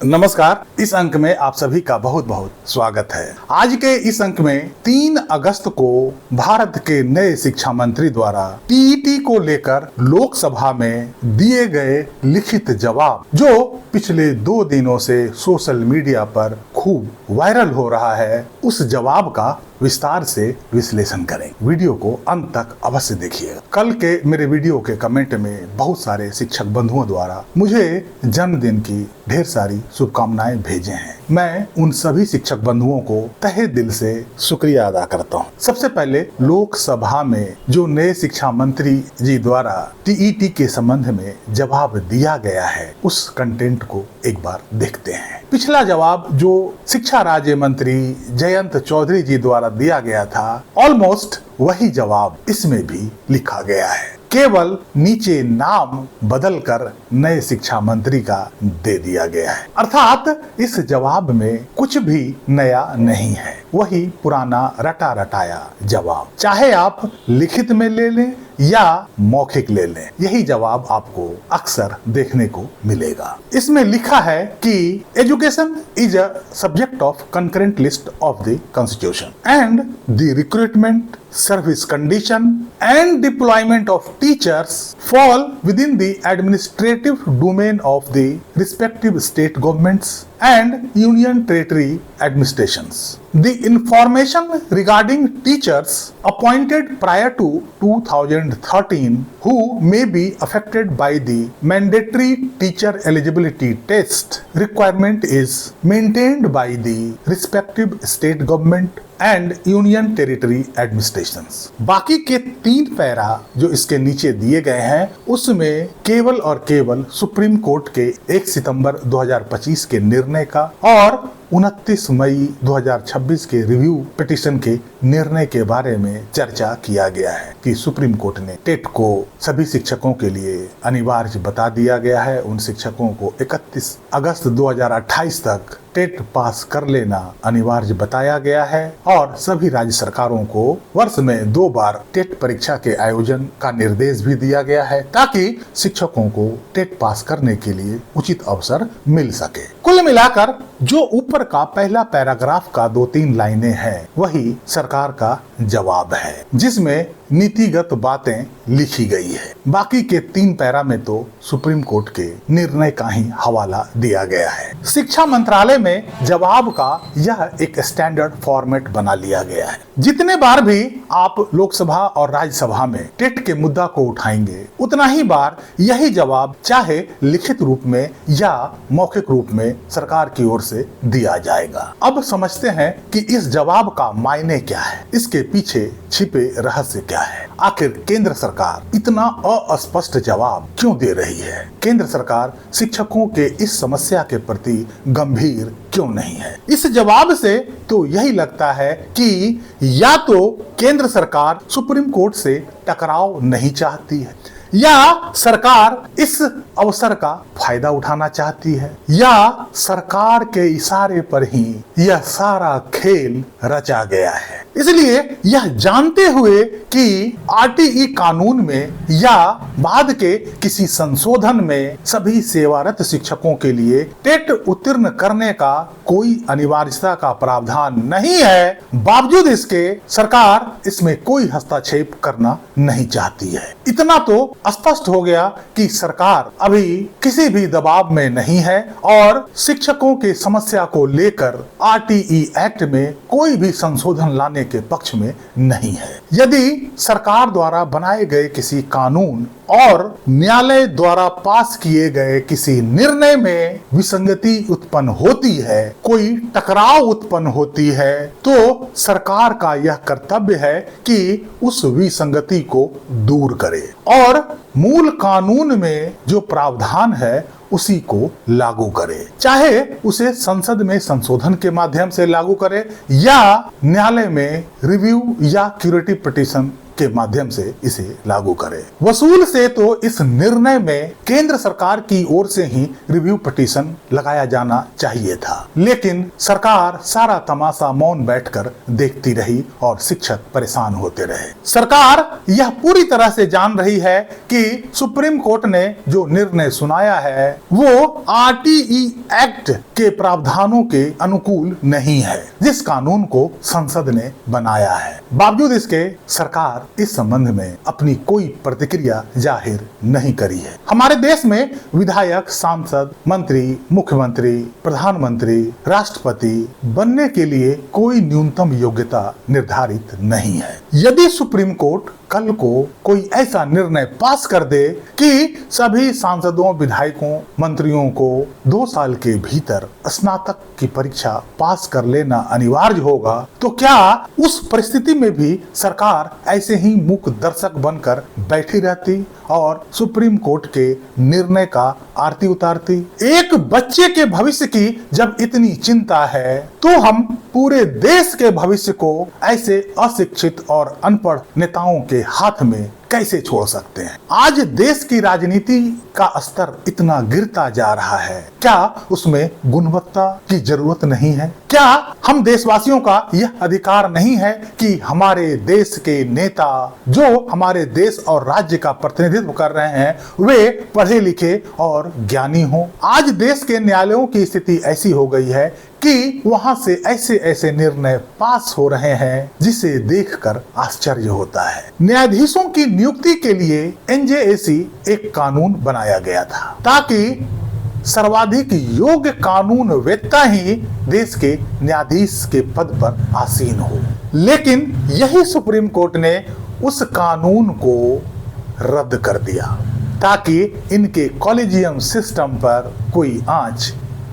नमस्कार। इस अंक में आप सभी का बहुत बहुत स्वागत है। आज के इस अंक में 3 अगस्त को भारत के नए शिक्षा मंत्री द्वारा टीईटी को लेकर लोकसभा में दिए गए लिखित जवाब, जो पिछले 2 दिनों से सोशल मीडिया पर खूब वायरल हो रहा है, उस जवाब का विस्तार से विश्लेषण करें। वीडियो को अंत तक अवश्य देखिएगा। कल के मेरे वीडियो के कमेंट में बहुत सारे शिक्षक बंधुओं द्वारा मुझे जन्मदिन की ढेर सारी शुभकामनाएं भेजे हैं। मैं उन सभी शिक्षक बंधुओं को तहे दिल से शुक्रिया अदा करता हूं। सबसे पहले लोकसभा में जो नए शिक्षा मंत्री जी द्वारा टीईटी के संबंध में जवाब दिया गया है, उस कंटेंट को एक बार देखते हैं। पिछला जवाब जो शिक्षा राज्य मंत्री जयंत चौधरी जी द्वारा दिया गया था, ऑलमोस्ट वही जवाब इसमें भी लिखा गया है। केवल नीचे नाम बदलकर नए शिक्षा मंत्री का दे दिया गया है। अर्थात इस जवाब में कुछ भी नया नहीं है, वही पुराना रटा रटाया जवाब। चाहे आप लिखित में ले लें या मौखिक ले लें, यही जवाब आपको अक्सर देखने को मिलेगा। इसमें लिखा है कि education is a subject of concurrent list of the constitution and the recruitment, service condition and deployment of teachers fall within the administrative domain of the respective state governments and union territory administrations. The information regarding teachers appointed prior to 2013 who may be affected by the mandatory teacher eligibility test requirement is maintained by the respective state government and union territory administrations. बाकी के 3 para जो इसके नीचे दिए गए हैं, उसमें केवल और केवल सुप्रीम कोर्ट के 1 सितंबर 2025 के निर्णय का और 29 मई 2026 के रिव्यू पिटीशन के निर्णय के बारे में चर्चा किया गया है कि सुप्रीम कोर्ट ने टेट को सभी शिक्षकों के लिए अनिवार्य बता दिया गया है। उन शिक्षकों को 31 अगस्त 2028 तक टेट पास कर लेना अनिवार्य बताया गया है और सभी राज्य सरकारों को वर्ष में 2 बार टेट परीक्षा के आयोजन का निर्देश भी दिया गया है, ताकि शिक्षकों को टेट पास करने के लिए उचित अवसर मिल सके। कुल मिलाकर जो ऊपर का पहला पैराग्राफ का 2-3 लाइनें हैं, वही सरकार का जवाब है, जिसमें नीतिगत बातें लिखी गई है। बाकी के 3 पैरा में तो सुप्रीम कोर्ट के निर्णय का ही हवाला दिया गया है। शिक्षा मंत्रालय में जवाब का यह एक स्टैंडर्ड फॉर्मेट बना लिया गया है। जितने बार भी आप लोकसभा और राज्यसभा में टेट के मुद्दा को उठाएंगे, उतना ही बार यही जवाब चाहे लिखित रूप में या मौखिक रूप में सरकार की ओर से दिया जाएगा। अब समझते हैं कि इस जवाब का मायने क्या है, इसके पीछे छिपे रहस्य क्या है। आखिर केंद्र सरकार इतना अस्पष्ट जवाब क्यों दे रही है? केंद्र सरकार शिक्षकों के इस समस्या के प्रति गंभीर क्यों नहीं है? इस जवाब से तो यही लगता है कि या तो केंद्र सरकार सुप्रीम कोर्ट से टकराव नहीं चाहती है, या सरकार इस अवसर का फायदा उठाना चाहती है, या सरकार के इशारे पर ही यह सारा खेल रचा गया है। इसलिए यह जानते हुए कि आरटीई कानून में या बाद के किसी संशोधन में सभी सेवारत शिक्षकों के लिए टेट उत्तीर्ण करने का कोई अनिवार्यता का प्रावधान नहीं है, बावजूद इसके सरकार इसमें कोई हस्तक्षेप करना नहीं चाहती है। इतना तो स्पष्ट हो गया कि सरकार अभी किसी भी दबाव में नहीं है और शिक्षकों की समस्या को लेकर आरटीई एक्ट में कोई भी संशोधन लाने के पक्ष में नहीं है। यदि सरकार द्वारा बनाए गए किसी कानून और न्यायालय द्वारा पास किए गए किसी निर्णय में विसंगति उत्पन्न होती है, कोई टकराव उत्पन्न होती है, तो सरकार का यह कर्तव्य है कि उस विसंगति को दूर करे और मूल कानून में जो प्रावधान है उसी को लागू करे, चाहे उसे संसद में संशोधन के माध्यम से लागू करे या न्यायालय में रिव्यू या क्यूरेटिव पिटीशन के माध्यम से इसे लागू करे। वसूल से तो इस निर्णय में केंद्र सरकार की ओर से ही रिव्यू पिटीशन लगाया जाना चाहिए था, लेकिन सरकार सारा तमाशा मौन बैठकर देखती रही और शिक्षक परेशान होते रहे। सरकार यह पूरी तरह से जान रही है कि सुप्रीम कोर्ट ने जो निर्णय सुनाया है वो आरटीई एक्ट के प्रावधानों के अनुकूल नहीं है, जिस कानून को संसद ने बनाया है। बावजूद इसके सरकार इस संबंध में अपनी कोई प्रतिक्रिया जाहिर नहीं करी है। हमारे देश में विधायक, सांसद, मंत्री, मुख्यमंत्री, प्रधानमंत्री, राष्ट्रपति बनने के लिए कोई न्यूनतम योग्यता निर्धारित नहीं है। यदि सुप्रीम कोर्ट कल को कोई ऐसा निर्णय पास कर दे कि सभी सांसदों, विधायकों, मंत्रियों को 2 साल के भीतर स्नातक की परीक्षा पास कर लेना अनिवार्य होगा, तो क्या उस परिस्थिति में भी सरकार ऐसे ही मूक दर्शक बनकर बैठी रहती और सुप्रीम कोर्ट के निर्णय का आरती उतारती? एक बच्चे के भविष्य की जब इतनी चिंता है तो हम पूरे देश के भविष्य को ऐसे अशिक्षित और अनपढ़ नेताओं के हाथ में कैसे छोड़ सकते हैं? आज देश की राजनीति का स्तर इतना गिरता जा रहा है, क्या उसमें गुणवत्ता की जरूरत नहीं है? क्या हम देशवासियों का यह अधिकार नहीं है कि हमारे देश के नेता जो हमारे देश और राज्य का प्रतिनिधित्व कर रहे हैं वे पढ़े लिखे और ज्ञानी हों? आज देश के न्यायालयों की स्थिति ऐसी हो गई है कि वहां से ऐसे ऐसे निर्णय पास हो रहे हैं जिसे देखकर आश्चर्य होता है। न्यायाधीशों की नियुक्ति के लिए एनजेएसी एक कानून बनाया गया था ताकि सर्वाधिक योग्य कानूनवेत्ता ही देश के न्यायाधीश के पद पर आसीन हो, लेकिन यही सुप्रीम कोर्ट ने उस कानून को रद्द कर दिया ताकि इनके कॉलेजियम सिस्टम पर कोई आंच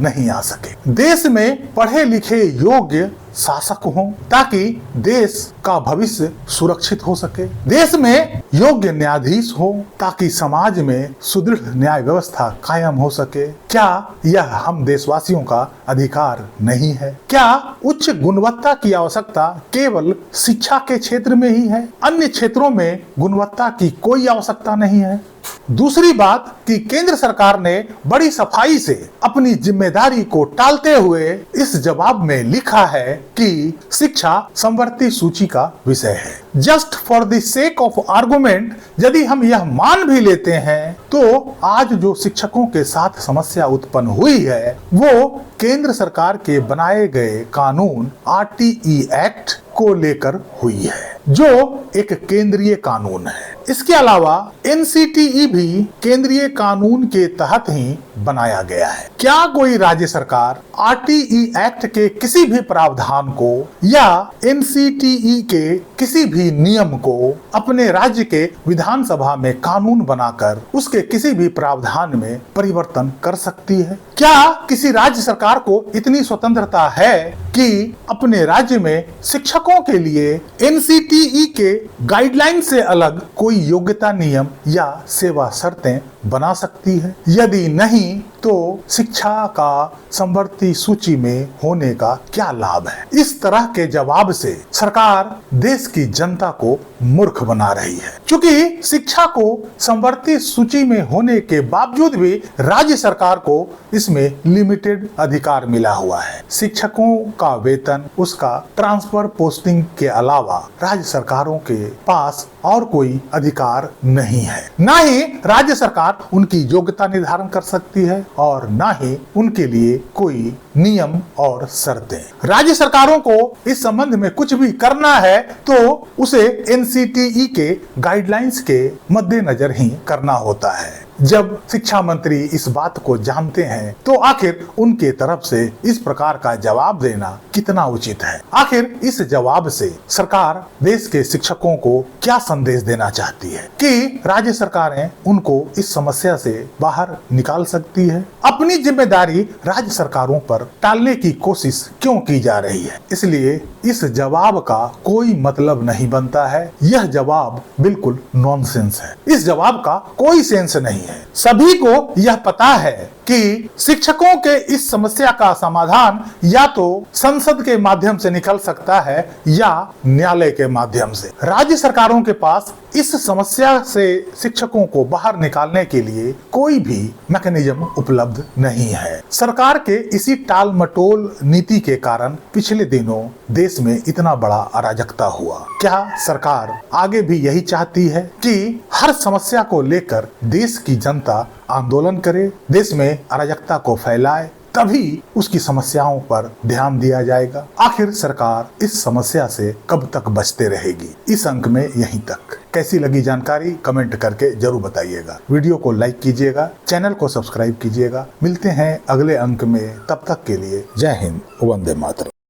नहीं आ सके। देश में पढ़े लिखे योग्य शासक हों ताकि देश का भविष्य सुरक्षित हो सके। देश में योग्य न्यायाधीश हो ताकि समाज में सुदृढ़ न्याय व्यवस्था कायम हो सके। क्या यह हम देशवासियों का अधिकार नहीं है? क्या उच्च गुणवत्ता की आवश्यकता केवल शिक्षा के क्षेत्र में ही है? अन्य क्षेत्रों में गुणवत्ता की कोई आवश्यकता नहीं है? दूसरी बात कि केंद्र सरकार ने बड़ी सफाई से अपनी जिम्मेदारी को टालते हुए इस जवाब में लिखा है कि शिक्षा समवर्ती सूची का विषय है। Just for the sake of argument यदि हम यह मान भी लेते हैं तो आज जो शिक्षकों के साथ समस्या उत्पन्न हुई है वो केंद्र सरकार के बनाए गए कानून आरटीई एक्ट को लेकर हुई है, जो एक केंद्रीय कानून है। इसके अलावा एनसीटीई भी केंद्रीय कानून के तहत ही बनाया गया है। क्या कोई राज्य सरकार आरटीई एक्ट के किसी भी प्रावधान को या एनसीटीई के किसी भी नियम को अपने राज्य के विधानसभा में कानून बनाकर उसके किसी भी प्रावधान में परिवर्तन कर सकती है? क्या किसी राज्य सरकार को इतनी स्वतंत्रता है कि अपने राज्य में शिक्षकों के लिए एनसीटीई के गाइडलाइन से अलग कोई योग्यता नियम या सेवा शर्तें बना सकती है? यदि नहीं तो शिक्षा का समवर्ती सूची में होने का क्या लाभ है? इस तरह के जवाब से सरकार देश की जनता को मूर्ख बना रही है, क्योंकि शिक्षा को समवर्ती सूची में होने के बावजूद भी राज्य सरकार को इसमें लिमिटेड अधिकार मिला हुआ है। शिक्षकों का वेतन, उसका ट्रांसफर पोस्टिंग के अलावा राज्य सरकारों के पास और कोई अधिकार नहीं है। ना ही राज्य सरकार उनकी योग्यता निर्धारण कर सकती है और ना ही उनके लिए कोई नियम और शर्तें। राज्य सरकारों को इस संबंध में कुछ भी करना है तो उसे एनसीटीई के गाइडलाइंस के मद्देनजर ही करना होता है। जब शिक्षा मंत्री इस बात को जानते हैं तो आखिर उनके तरफ से इस प्रकार का जवाब देना कितना उचित है? आखिर इस जवाब से सरकार देश के शिक्षकों को क्या संदेश देना चाहती है कि राज्य सरकारें उनको इस समस्या से बाहर निकाल सकती है? अपनी जिम्मेदारी राज्य सरकारों पर टालने की कोशिश क्यों की जा रही है? इसलिए इस जवाब का कोई मतलब नहीं बनता है। यह जवाब बिल्कुल नॉनसेंस है। इस जवाब का कोई सेंस नहीं है। सभी को यह पता है कि शिक्षकों के इस समस्या का समाधान या तो संसद के माध्यम से निकल सकता है या न्यायालय के माध्यम से। राज्य सरकारों के पास इस समस्या से शिक्षकों को बाहर निकालने के लिए कोई भी मैकेनिज्म उपलब्ध नहीं है। सरकार के इसी टाल मटोल नीति के कारण पिछले दिनों देश में इतना बड़ा अराजकता हुआ। क्या सरकार आगे भी यही चाहती है कि हर समस्या को लेकर देश की जनता आंदोलन करे, देश में अराजकता को फैलाए, तभी उसकी समस्याओं पर ध्यान दिया जाएगा? आखिर सरकार इस समस्या से कब तक बचते रहेगी? इस अंक में यहीं तक। कैसी लगी जानकारी कमेंट करके जरूर बताइएगा। वीडियो को लाइक कीजिएगा, चैनल को सब्सक्राइब कीजिएगा। मिलते हैं अगले अंक में, तब तक के लिए जय हिंद, वंदे मातरम।